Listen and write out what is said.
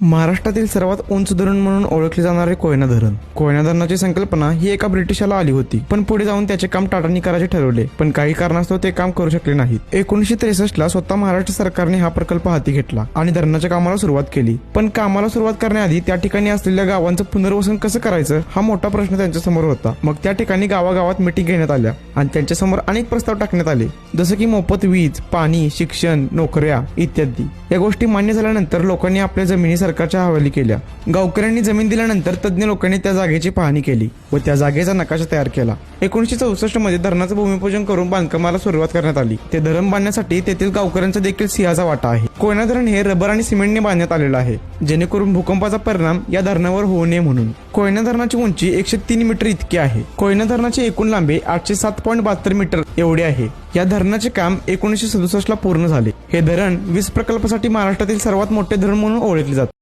महाराष्ट्रातील सर्वात उंच धरण म्हणून ओळखले जाणारे कोयना धरण. कोयना धरणाची संकल्पना ही एका ब्रिटिशाला आली होती, पण पुढे जाऊन त्याचे काम टाटांनी करायचे ठरवले, पण काही कारणास्तव ते काम करू शकले नाहीत. 1963 ला स्वतः महाराष्ट्र सरकारने हा प्रकल्प हाती घेतला आणि धरणाच्या कामाला सुरुवात केली. पण कामाला सुरुवात करण्याआधी त्या ठिकाणी असलेल्या गावांचं पुनर्वसन कसं करायचं हा मोठा प्रश्न त्यांच्या समोर होता. मग त्या ठिकाणी गावागावात मिटिंग घेण्यात आल्या आणि त्यांच्या समोर अनेक प्रस्ताव टाकण्यात आले, जसं की मोफत वीज, पाणी, शिक्षण, नोकऱ्या इत्यादी. या गोष्टी मान्य झाल्यानंतर लोकांनी आपल्या जमिनी सरकारच्या हवाली केल्या. गावकऱ्यांनी जमीन दिल्यानंतर तज्ञ लोकांनी त्या जागेची पाहणी केली व त्या जागेचा नकाशा तयार केला. 1964 मध्ये धरणाचं भूमिपूजन करून बांधकामाला सुरुवात करण्यात आली. ते धरण बांधण्यासाठी तेथील गावकऱ्यांचा देखील सिंहाचा वाटा आहे. कोयना धरण हे रबर आणि सिमेंटने बांधण्यात आलेलं आहे, जेणेकरून भूकंपाचा परिणाम या धरणावर होऊ नये म्हणून. कोयना धरणाची उंची 103 मीटर इतकी आहे. कोयना धरणाची एकूण लांबी 807.72 मीटर एवढी आहे. या धरणाचे काम 1967 ला पूर्ण झाले. हे धरण वीज प्रकल्पासाठी महाराष्ट्रातील सर्वात मोठे धरण म्हणून ओळखले जाते.